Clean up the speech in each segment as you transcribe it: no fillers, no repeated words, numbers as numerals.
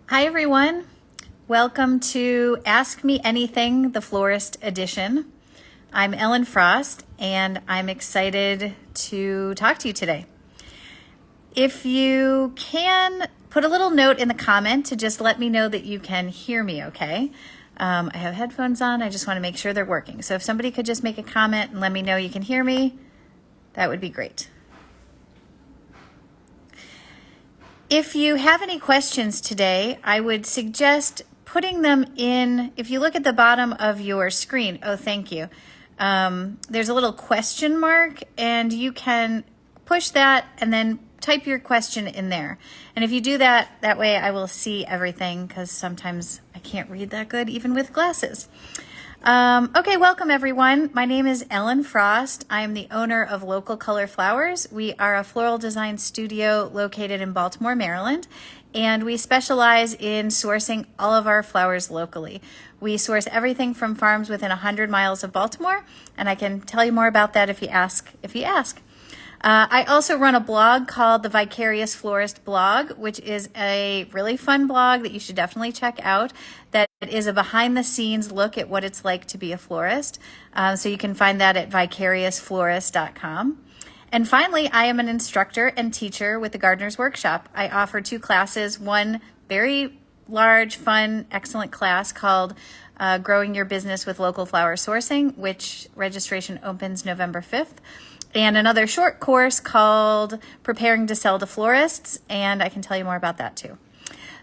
Hi everyone, welcome to Ask Me Anything, the Florist edition. I'm Ellen Frost and I'm excited to talk to you today. If you can, put a little note in the comment to just let me know that you can hear me okay. I have headphones on, I just want to make sure they're working. So if somebody could just make a comment and let me know you can hear me, that would be great. If you have any questions today, I would suggest putting them in, if you look at the bottom of your screen, oh, thank you. There's a little question mark and you can push that and then type your question in there. And if you do that, that way I will see everything because sometimes I can't read that good even with glasses. Okay, welcome everyone. My name is Ellen Frost. I am the owner of Local Color Flowers. We are a floral design studio located in Baltimore, Maryland, and we specialize in sourcing all of our flowers locally. We source everything from farms within 100 miles of Baltimore, and I can tell you more about that if you ask. I also run a blog called the Vicarious Florist blog, which is a really fun blog that you should definitely check out. That is a behind-the-scenes look at what it's like to be a florist. So you can find that at vicariousflorist.com. And finally, I am an instructor and teacher with the Gardener's Workshop. I offer 2 classes, one very large, fun, excellent class called Growing Your Business with Local Flower Sourcing, which registration opens November 5th. And another short course called Preparing to Sell to Florists, and I can tell you more about that too.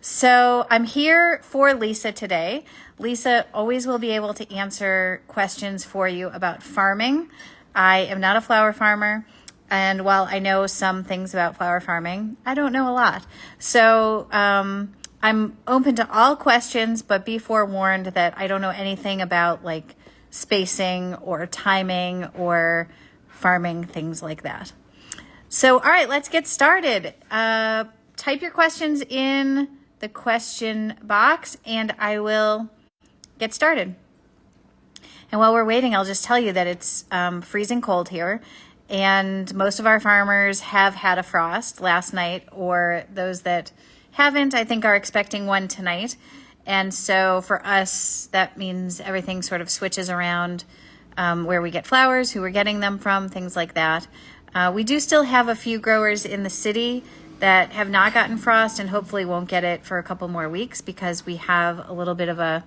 So I'm here for Lisa today. Lisa always will be able to answer questions for you about farming. I am not a flower farmer, and while I know some things about flower farming, I don't know a lot. So I'm open to all questions, but be forewarned that I don't know anything about like spacing or timing or farming, things like that. So, all right, let's get started. Type your questions in the question box and I will get started. And while we're waiting, I'll just tell you that it's freezing cold here and most of our farmers have had a frost last night, or those that haven't, I think, are expecting one tonight. And so for us, that means everything sort of switches around. Where we get flowers, who we're getting them from, things like that. We do still have a few growers in the city that have not gotten frost and hopefully won't get it for a couple more weeks because we have a little bit of a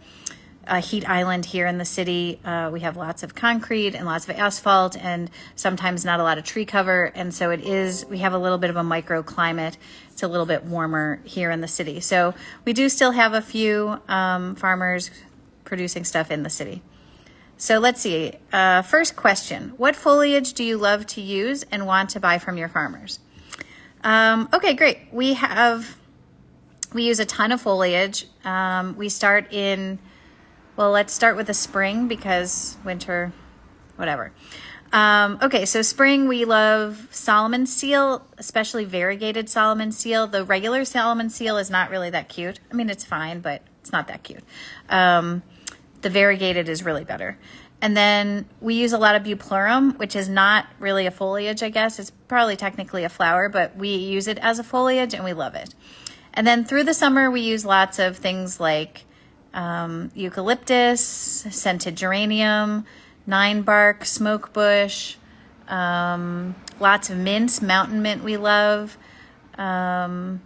heat island here in the city. We have lots of concrete and lots of asphalt and sometimes not a lot of tree cover. And so we have a little bit of a microclimate. It's a little bit warmer here in the city. So we do still have a few farmers producing stuff in the city. So let's see, first question, what foliage do you love to use and want to buy from your farmers? Okay, great. We use a ton of foliage. Let's start with the spring because winter, whatever. Okay, so spring we love Solomon seal, especially variegated Solomon seal. The regular Solomon seal is not really that cute. I mean, it's fine, but it's not that cute. The variegated is really better. And then we use a lot of Bupleurum, which is not really a foliage, I guess. It's probably technically a flower, but we use it as a foliage and we love it. And then through the summer, we use lots of things like eucalyptus, scented geranium, 9-bark, smoke bush, lots of mints, mountain mint we love. And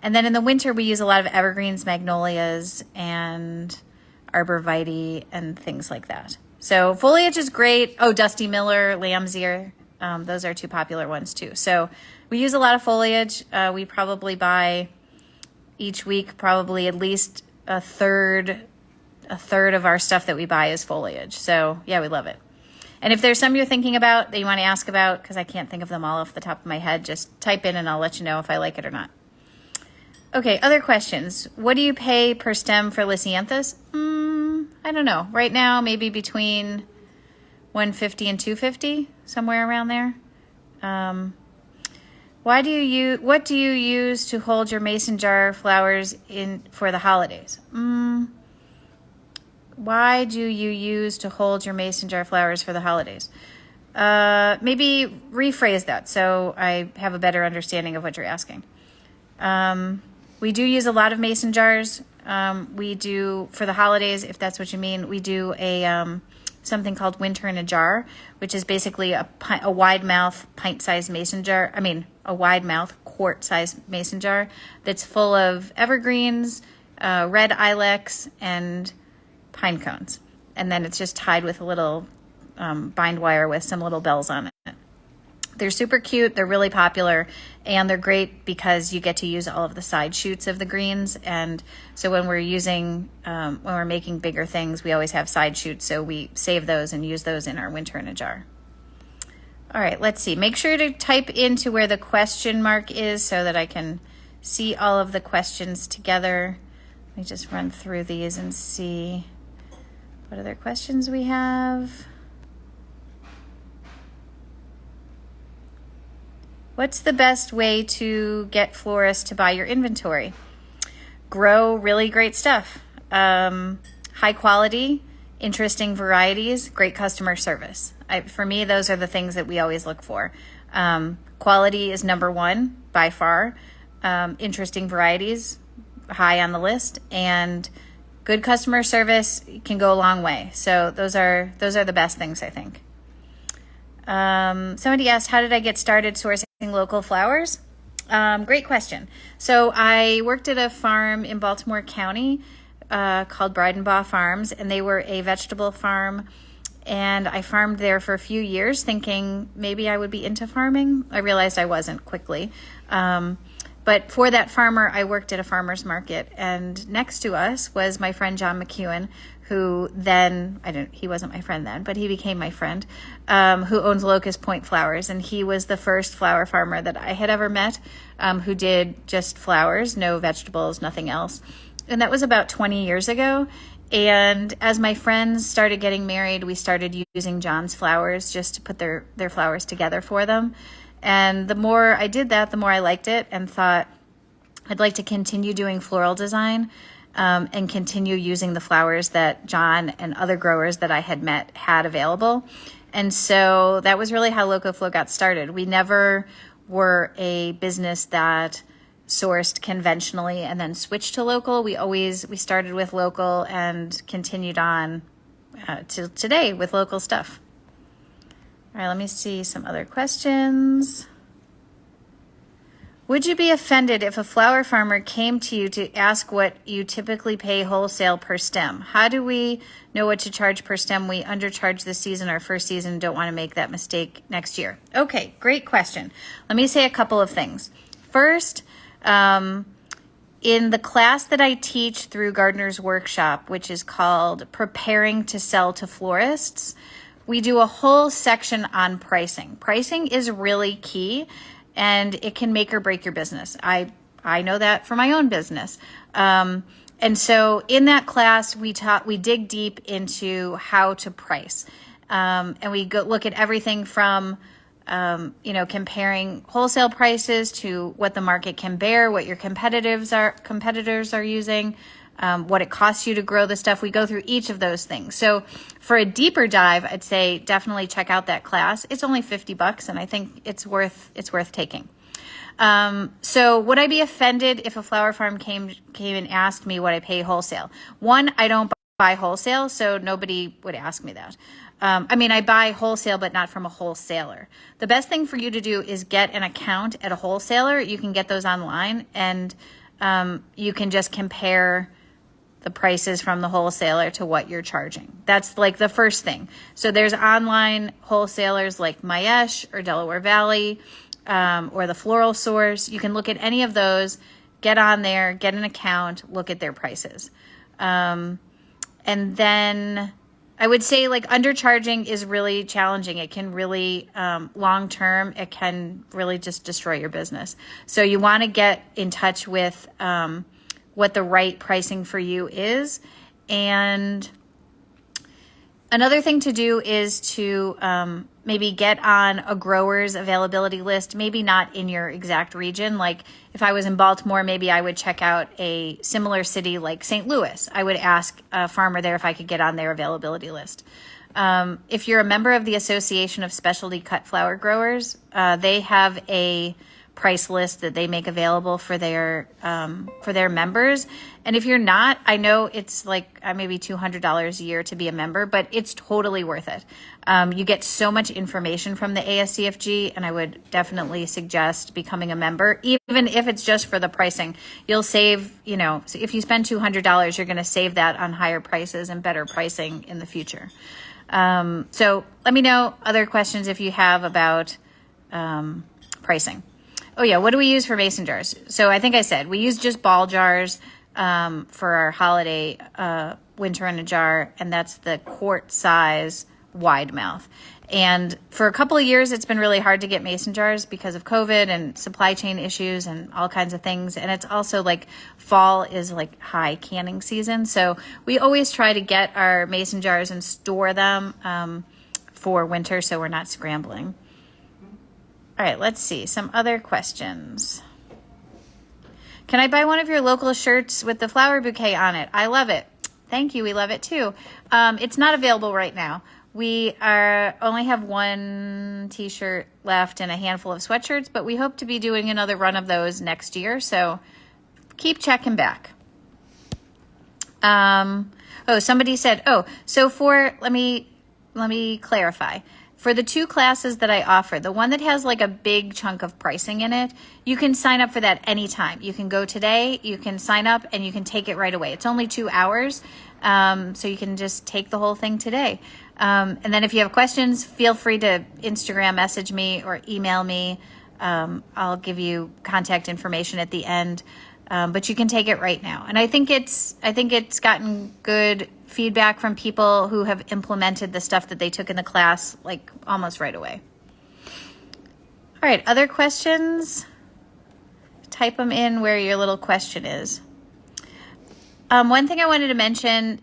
then in the winter, we use a lot of evergreens, magnolias, and arborvitae and things like that. So foliage is great. Oh, Dusty Miller, lamb's ear. Those are 2 popular ones too. So we use a lot of foliage. We probably buy each week, probably at least a third of our stuff that we buy is foliage. So yeah, we love it. And if there's some you're thinking about that you want to ask about, because I can't think of them all off the top of my head, just type in and I'll let you know if I like it or not. Okay, other questions. What do you pay per stem for Lisianthus? I don't know. Right now, maybe between $150 and $250, somewhere around there. What do you use to hold your mason jar flowers in for the holidays? Why do you use to hold your mason jar flowers for the holidays? Maybe rephrase that so I have a better understanding of what you're asking. We do use a lot of mason jars. We do, for the holidays, if that's what you mean, we do a something called winter in a jar, which is basically a wide mouth pint-sized mason jar. I mean, a wide mouth quart-sized mason jar that's full of evergreens, red ilex, and pine cones. And then it's just tied with a little bind wire with some little bells on it. They're super cute, they're really popular, and they're great because you get to use all of the side shoots of the greens. And so when we're making bigger things, we always have side shoots, so we save those and use those in our winter in a jar. All right, let's see. Make sure to type into where the question mark is so that I can see all of the questions together. Let me just run through these and see what other questions we have. What's the best way to get florists to buy your inventory? Grow really great stuff. High quality, interesting varieties, great customer service. For me, those are the things that we always look for. Quality is number one by far. Interesting varieties, high on the list, and good customer service can go a long way. So those are the best things, I think. Somebody asked, how did I get started sourcing local flowers? Great question. So I worked at a farm in Baltimore County called Breidenbaugh Farms, and they were a vegetable farm. And I farmed there for a few years thinking maybe I would be into farming. I realized I wasn't quickly. But for that farmer, I worked at a farmer's market. And next to us was my friend John McEwen, who then, he wasn't my friend then, but he became my friend, who owns Locust Point Flowers. And he was the first flower farmer that I had ever met who did just flowers, no vegetables, nothing else. And that was about 20 years ago. And as my friends started getting married, we started using John's flowers just to put their flowers together for them. And the more I did that, the more I liked it and thought I'd like to continue doing floral design and continue using the flowers that John and other growers that I had met had available. And so that was really how LocoFlow got started. We never were a business that sourced conventionally and then switched to local. We started with local and continued on to today with local stuff. All right, let me see some other questions. Would you be offended if a flower farmer came to you to ask what you typically pay wholesale per stem? How do we know what to charge per stem? We undercharge this season, our first season, don't want to make that mistake next year. Okay, great question. Let me say a couple of things. First, in the class that I teach through Gardener's Workshop, which is called Preparing to Sell to Florists, we do a whole section on pricing. Pricing is really key, and it can make or break your business. I know that for my own business. And so in that class, we dig deep into how to price. And we look at everything from comparing wholesale prices to what the market can bear, what your competitors are using, what it costs you to grow the stuff. We go through each of those things. So for a deeper dive, I'd say definitely check out that class. It's only $50, and I think it's worth taking. So would I be offended if a flower farm came and asked me what I pay wholesale? One, I don't buy wholesale, so nobody would ask me that. I buy wholesale, but not from a wholesaler. The best thing for you to do is get an account at a wholesaler. You can get those online, and you can just compare the prices from the wholesaler to what you're charging. That's like the first thing. So there's online wholesalers like Maesh or Delaware Valley or the Floral Source. You can look at any of those, get on there, get an account, look at their prices. And then I would say like undercharging is really challenging. It can really, long-term, it can really just destroy your business. So you want to get in touch with what the right pricing for you is. And another thing to do is to maybe get on a grower's availability list, maybe not in your exact region. Like if I was in Baltimore, maybe I would check out a similar city like St. Louis. I would ask a farmer there if I could get on their availability list. If you're a member of the Association of Specialty Cut Flower Growers, they have a price list that they make available for their members. And if you're not, I know it's like maybe $200 a year to be a member, but it's totally worth it. You get so much information from the ASCFG, and I would definitely suggest becoming a member, even if it's just for the pricing. You'll save, so if you spend $200, you're going to save that on higher prices and better pricing in the future. So let me know other questions if you have about pricing. Oh yeah, what do we use for mason jars? So I think I said we use just ball jars for our holiday winter in a jar, and that's the quart size wide mouth. And for a couple of years, it's been really hard to get mason jars because of COVID and supply chain issues and all kinds of things. And it's also like fall is like high canning season. So we always try to get our mason jars and store them for winter so we're not scrambling. All right, let's see some other questions. Can I buy one of your local shirts with the flower bouquet on it? I love it. Thank you. We love it too. It's not available right now. We only have one t-shirt left and a handful of sweatshirts, but we hope to be doing another run of those next year. So keep checking back. Somebody said, so let me clarify. For the 2 classes that I offer, the one that has like a big chunk of pricing in it, you can sign up for that anytime. You can go today, you can sign up, and you can take it right away. It's only 2 hours, so you can just take the whole thing today. And then if you have questions, feel free to Instagram message me or email me. I'll give you contact information at the end, but you can take it right now. And I think it's gotten good feedback from people who have implemented the stuff that they took in the class like almost right away. All right, other questions? Type them in where your little question is. One thing I wanted to mention,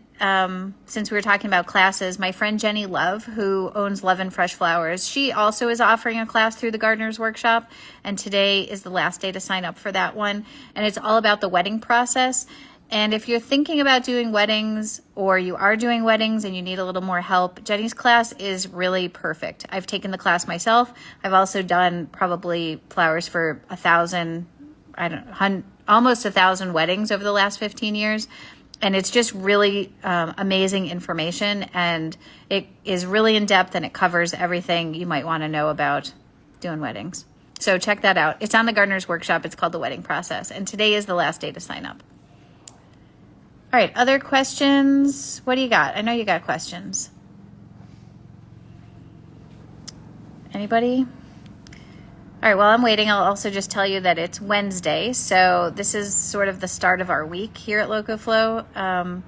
since we were talking about classes, my friend Jenny Love, who owns Love and Fresh Flowers, she also is offering a class through the Gardener's Workshop, and today is the last day to sign up for that one. And it's all about the wedding process. And if you're thinking about doing weddings, or you are doing weddings and you need a little more help, Jenny's class is really perfect. I've taken the class myself. I've also done probably flowers for almost 1,000 weddings over the last 15 years. And it's just really amazing information, and it is really in depth, and it covers everything you might want to know about doing weddings. So check that out. It's on the Gardener's Workshop. It's called The Wedding Process, and today is the last day to sign up. All right, other questions? What do you got? I know you got questions. Anybody? All right, while I'm waiting, I'll also just tell you that it's Wednesday, so this is sort of the start of our week here at LocoFlow.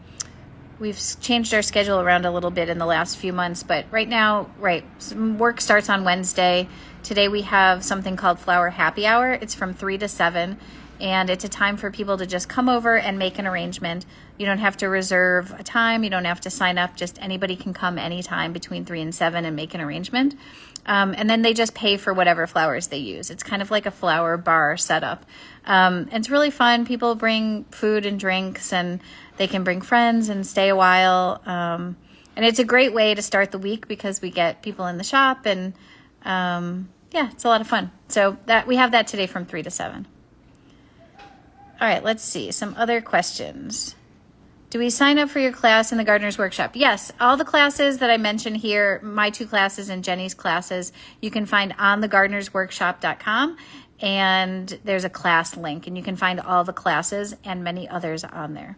We've changed our schedule around a little bit in the last few months, but right now, work starts on Wednesday. Today we have something called Flower Happy Hour. It's from 3 to 7, and it's a time for people to just come over and make an arrangement. You don't have to reserve a time. You don't have to sign up. Just anybody can come anytime between 3 and 7 and make an arrangement. And then they just pay for whatever flowers they use. It's kind of like a flower bar setup. It's really fun. People bring food and drinks, and they can bring friends and stay a while. And it's a great way to start the week because we get people in the shop, and it's a lot of fun. So we have that today from 3 to 7. All right, let's see some other questions. Do we sign up for your class in the Gardener's Workshop? Yes, all the classes that I mentioned here, my 2 classes and Jenny's classes, you can find on thegardenersworkshop.com, and there's a class link, and you can find all the classes and many others on there.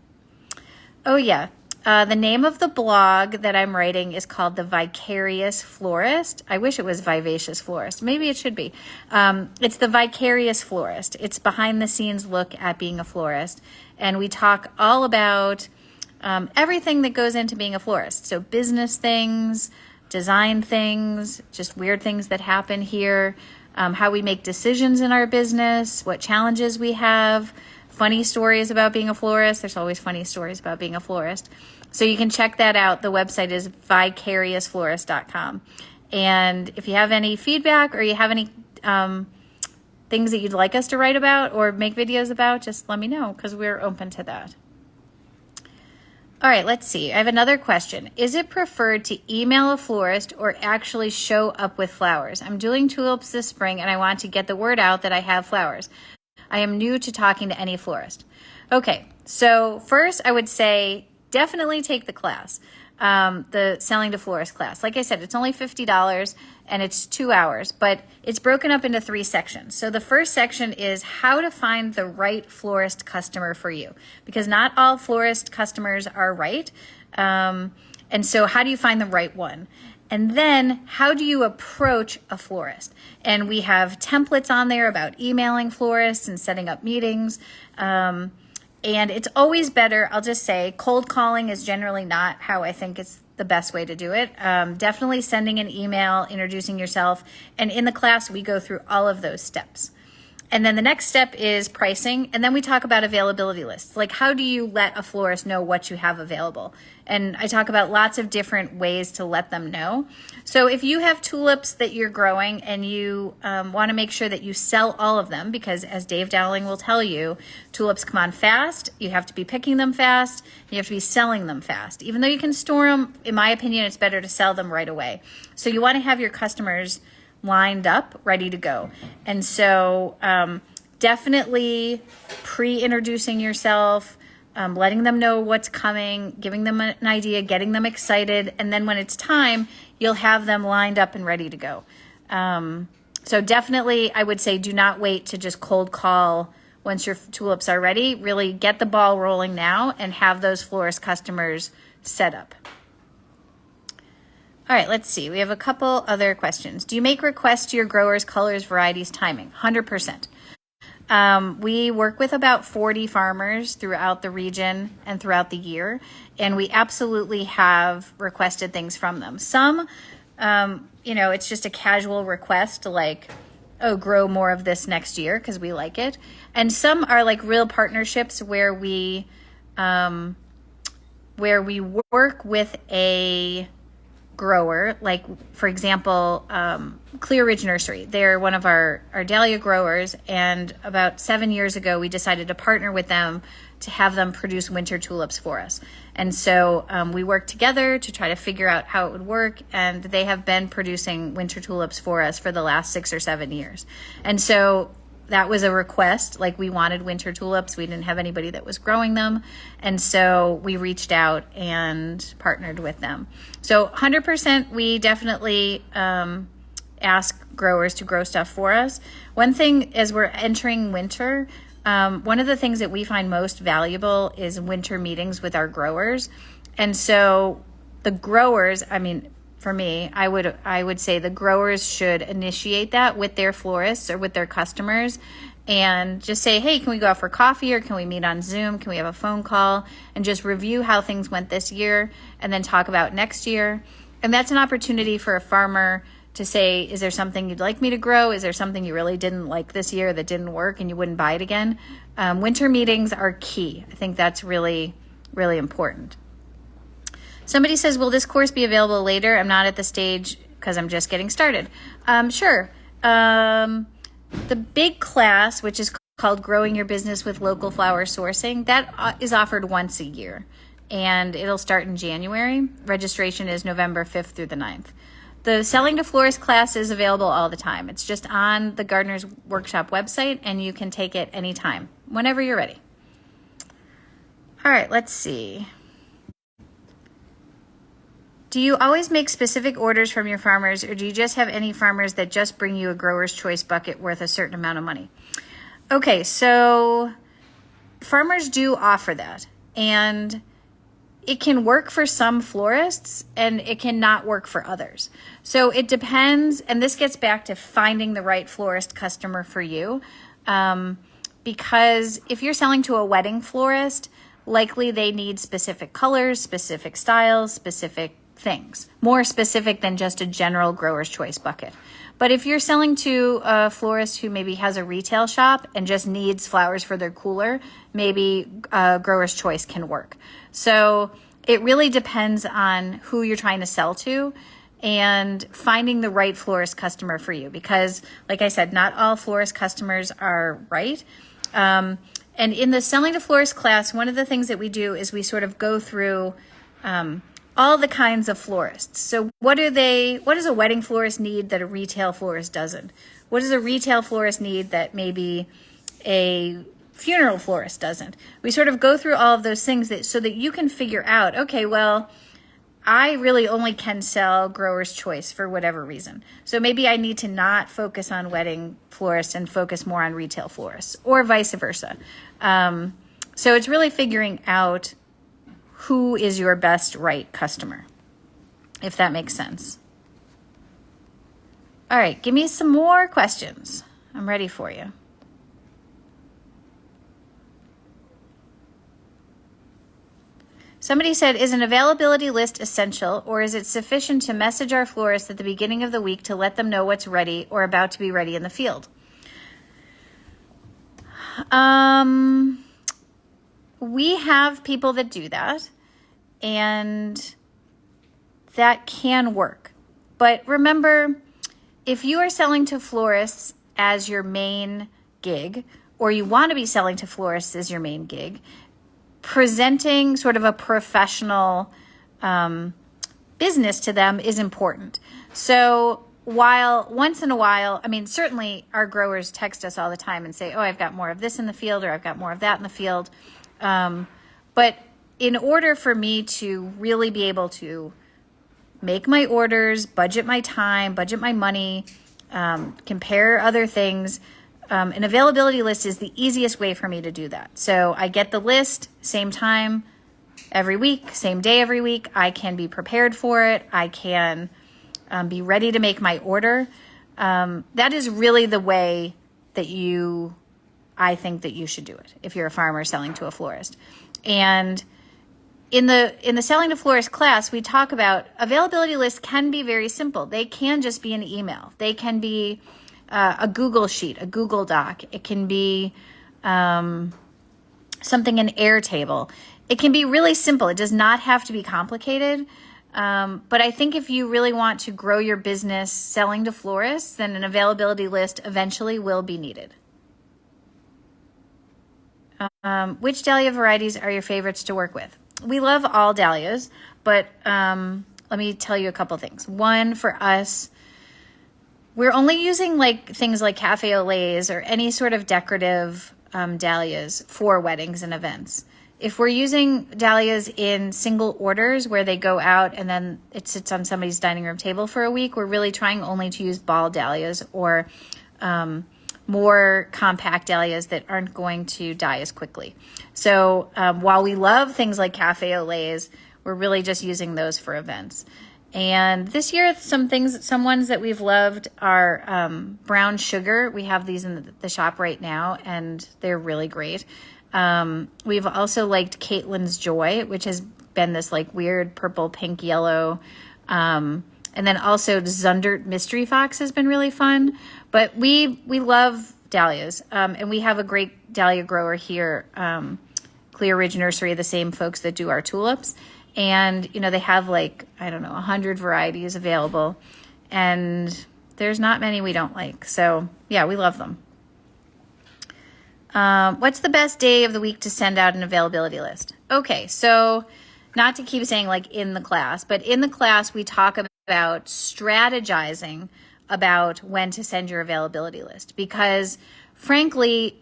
Oh yeah, the name of the blog that I'm writing is called The Vicarious Florist. I wish it was Vivacious Florist. Maybe it should be. It's The Vicarious Florist. It's behind the scenes look at being a florist, and we talk all about everything that goes into being a florist. So business things, design things, just weird things that happen here, how we make decisions in our business, what challenges we have, funny stories about being a florist. There's always funny stories about being a florist. So you can check that out. The website is vicariousflorist.com. And if you have any feedback or you have any things that you'd like us to write about or make videos about, just let me know because we're open to that. All right, let's see. I have another question. Is it preferred to email a florist or actually show up with flowers? I'm doing tulips this spring and I want to get the word out that I have flowers. I am new to talking to any florist. Okay, so first I would say definitely take the class, the Selling to Florist class. Like I said, it's only $50 and it's 2 hours, but it's broken up into 3 sections. So the first section is how to find the right florist customer for you, because not all florist customers are right. And so how do you find the right one? And then how do you approach a florist? And we have templates on there about emailing florists and setting up meetings. And it's always better, I'll just say, cold calling is generally not how I think it's the best way to do it. Definitely sending an email, introducing yourself. And in the class, we go through all of those steps. And then the next step is pricing. And then we talk about availability lists. Like, how do you let a florist know what you have available? And I talk about lots of different ways to let them know. So if you have tulips that you're growing and you want to make sure that you sell all of them, because as Dave Dowling will tell you, tulips come on fast. You have to be picking them fast. You have to be selling them fast. Even though you can store them, in my opinion, it's better to sell them right away. So you want to have your customers lined up, ready to go. And so definitely pre-introducing yourself, letting them know what's coming, giving them an idea, getting them excited. And then when it's time, you'll have them lined up and ready to go. So definitely, I would say do not wait to just cold call once your tulips are ready. Really get the ball rolling now and have those florist customers set up. All right, let's see. We have a couple other questions. Do you make requests to your growers, colors, varieties, timing? 100%. We work with about 40 farmers throughout the region and throughout the year, and we absolutely have requested things from them. Some, it's just a casual request like, oh, grow more of this next year because we like it. And some are like real partnerships where we work with a grower, like for example, Clear Ridge Nursery. They're one of our dahlia growers, and about 7 years ago we decided to partner with them to have them produce winter tulips for us. And so we worked together to try to figure out how it would work, and they have been producing winter tulips for us for the last 6 or 7 years. And so that was a request, like we wanted winter tulips. We didn't have anybody that was growing them. And so we reached out and partnered with them. So 100%, we definitely ask growers to grow stuff for us. One thing as we're entering winter, one of the things that we find most valuable is winter meetings with our growers. And so the growers, for me, I would say the growers should initiate that with their florists or with their customers and just say, hey, can we go out for coffee, or can we meet on Zoom? Can we have a phone call and just review how things went this year and then talk about next year? And that's an opportunity for a farmer to say, is there something you'd like me to grow? Is there something you really didn't like this year that didn't work and you wouldn't buy it again? Winter meetings are key. I think that's really, really important. Somebody says, will this course be available later? I'm not at the stage because I'm just getting started. Sure. The big class, which is called Growing Your Business with Local Flower Sourcing, that is offered once a year, and it'll start in January. Registration is November 5th through the 9th. The Selling to Florist class is available all the time. It's just on the Gardener's Workshop website, and you can take it anytime, whenever you're ready. All right, let's see. Do you always make specific orders from your farmers, or do you just have any farmers that just bring you a grower's choice bucket worth a certain amount of money? Okay, so farmers do offer that, and it can work for some florists and it cannot work for others. So it depends, and this gets back to finding the right florist customer for you, because if you're selling to a wedding florist, likely they need specific colors, specific styles, specific things, more specific than just a general grower's choice bucket. But if you're selling to a florist who maybe has a retail shop and just needs flowers for their cooler, maybe grower's choice can work. So it really depends on who you're trying to sell to and finding the right florist customer for you, because like I said, not all florist customers are right. And in the Selling to Florists class, one of the things that we do is we sort of go through all the kinds of florists. So what does a wedding florist need that a retail florist doesn't? What does a retail florist need that maybe a funeral florist doesn't? We sort of go through all of those things so that you can figure out, okay, well, I really only can sell grower's choice for whatever reason. So maybe I need to not focus on wedding florists and focus more on retail florists, or vice versa. So it's really figuring out who is your best right customer, if that makes sense. All right, give me some more questions. I'm ready for you. Somebody said, is an availability list essential, or is it sufficient to message our florists at the beginning of the week to let them know what's ready or about to be ready in the field? We have people that do that, and that can work. But remember, if you are selling to florists as your main gig, or you want to be selling to florists as your main gig, presenting sort of a professional business to them is important. So while once in a while, I mean, certainly our growers text us all the time and say, oh, I've got more of this in the field, or I've got more of that in the field. But in order for me to really be able to make my orders, budget my time, budget my money, compare other things, an availability list is the easiest way for me to do that. So I get the list, same time every week, same day every week. I can be prepared for it. I can be ready to make my order. That is really the way that I think that you should do it if you're a farmer selling to a florist. And in the Selling to Florists class, we talk about availability lists can be very simple. They can just be an email. They can be a Google Sheet, a Google Doc. It can be something in Airtable. It can be really simple. It does not have to be complicated. But I think if you really want to grow your business selling to florists, then an availability list eventually will be needed. Which dahlia varieties are your favorites to work with? We love all dahlias, but let me tell you a couple things. One, for us, we're only using things like cafe au laits or any sort of decorative dahlias for weddings and events. If we're using dahlias in single orders where they go out and then it sits on somebody's dining room table for a week, we're really trying only to use ball dahlias or more compact dahlias that aren't going to die as quickly. So while we love things like cafe au laits, we're really just using those for events. And this year, some ones that we've loved are brown sugar. We have these in the shop right now, and they're really great. We've also liked Caitlin's Joy, which has been this weird purple, pink, yellow. And then also Zundert Mystery Fox has been really fun. But we love dahlias, and we have a great dahlia grower here, Clear Ridge Nursery, the same folks that do our tulips. And, they have 100 varieties available, and there's not many we don't like. So yeah, we love them. What's the best day of the week to send out an availability list? Okay, so not to keep saying in the class, but in the class we talk about strategizing about when to send your availability list, because frankly,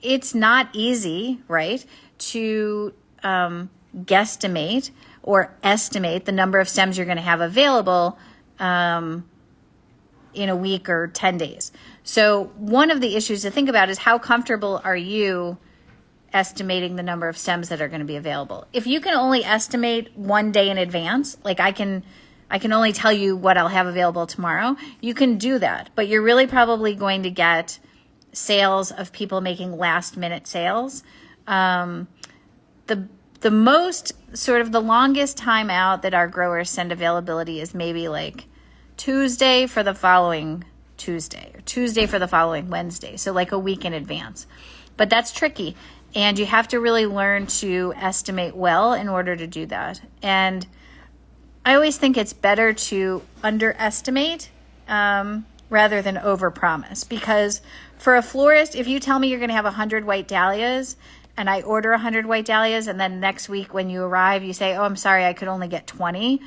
it's not easy, right, to guesstimate or estimate the number of stems you're going to have available in a week or 10 days. So one of the issues to think about is how comfortable are you estimating the number of stems that are going to be available? If you can only estimate 1 day in advance, I can only tell you what I'll have available tomorrow, you can do that, but you're really probably going to get sales of people making last minute sales. The most sort of the longest time out that our growers send availability is maybe Tuesday for the following Tuesday or Tuesday for the following Wednesday. So a week in advance. But that's tricky. And you have to really learn to estimate well in order to do that. And I always think it's better to underestimate rather than overpromise, because For a florist, if you tell me you're going to have 100 white dahlias and I order 100 white dahlias, and then next week when you arrive, you say, oh, I'm sorry, I could only get 20.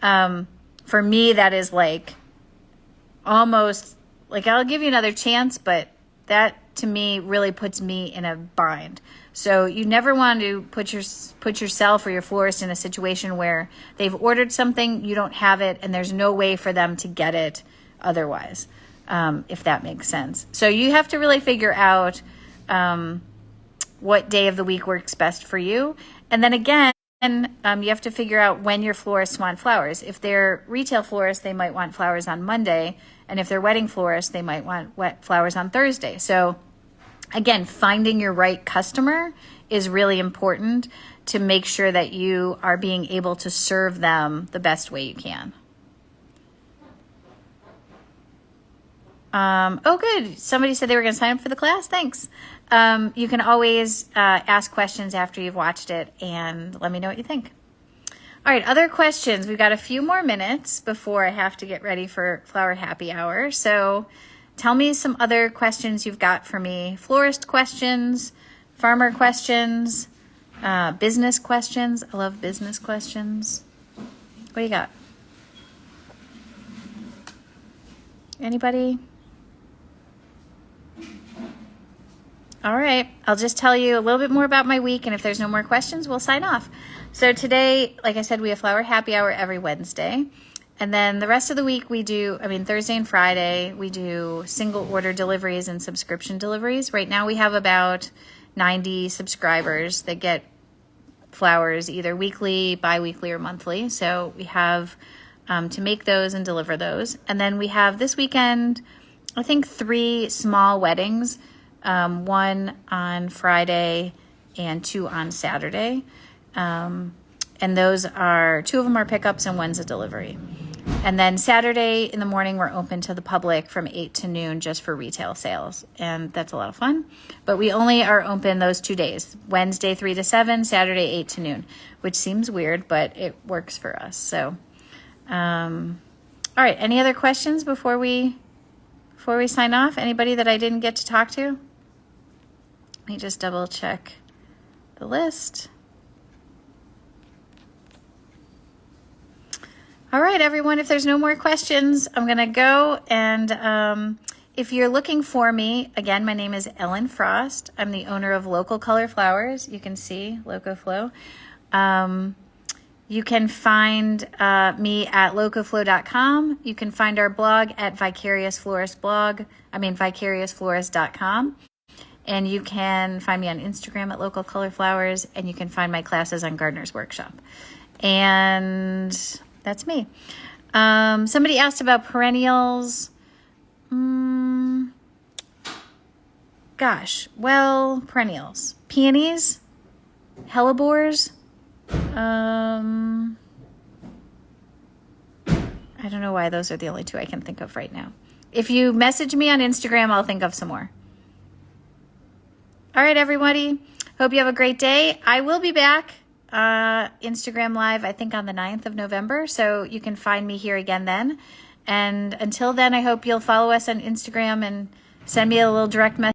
For me, that is like almost like, I'll give you another chance, but that to me really puts me in a bind. So you never want to put yourself or your florist in a situation where they've ordered something, you don't have it, and there's no way for them to get it otherwise, if that makes sense. So you have to really figure out what day of the week works best for you. And then again, you have to figure out when your florists want flowers. If they're retail florists, they might want flowers on Monday. And if they're wedding florists, they might want wet flowers on Thursday. So again, finding your right customer is really important to make sure that you are being able to serve them the best way you can. Oh, good. Somebody said they were going to sign up for the class. Thanks. You can always ask questions after you've watched it and let me know what you think. All right, other questions. We've got a few more minutes before I have to get ready for Flower Happy Hour. So tell me some other questions you've got for me. Florist questions, farmer questions, business questions. I love business questions. What do you got? Anybody? All right, I'll just tell you a little bit more about my week, and if there's no more questions, we'll sign off. So today, like I said, we have Flower Happy Hour every Wednesday. And then the rest of the week we do, Thursday and Friday, we do single order deliveries and subscription deliveries. Right now we have about 90 subscribers that get flowers either weekly, bi-weekly, or monthly. So we have to make those and deliver those. And then we have this weekend, I think 3 small weddings, 1 on Friday and 2 on Saturday. And those are, 2 of them are pickups and 1's a delivery. And then Saturday in the morning, we're open to the public from 8 to noon just for retail sales. And that's a lot of fun. But we only are open those 2 days, Wednesday 3 to 7, Saturday 8 to noon, which seems weird, but it works for us. So, all right. Any other questions before we sign off? Anybody that I didn't get to talk to? Let me just double check the list. All right, everyone, if there's no more questions, I'm going to go. And if you're looking for me, again, my name is Ellen Frost. I'm the owner of Local Color Flowers. You can see LocoFlow. You can find me at locoflow.com. You can find our blog at vicariousflorist.com. And you can find me on Instagram at Local Color Flowers. And you can find my classes on Gardener's Workshop. And that's me. Somebody asked about perennials. Gosh, well, perennials. Peonies, hellebores. I don't know why those are the only 2 I can think of right now. If you message me on Instagram, I'll think of some more. All right, everybody. Hope you have a great day. I will be back. Instagram Live, I think on the 9th of November. So you can find me here again then. And until then, I hope you'll follow us on Instagram and send me a little direct message.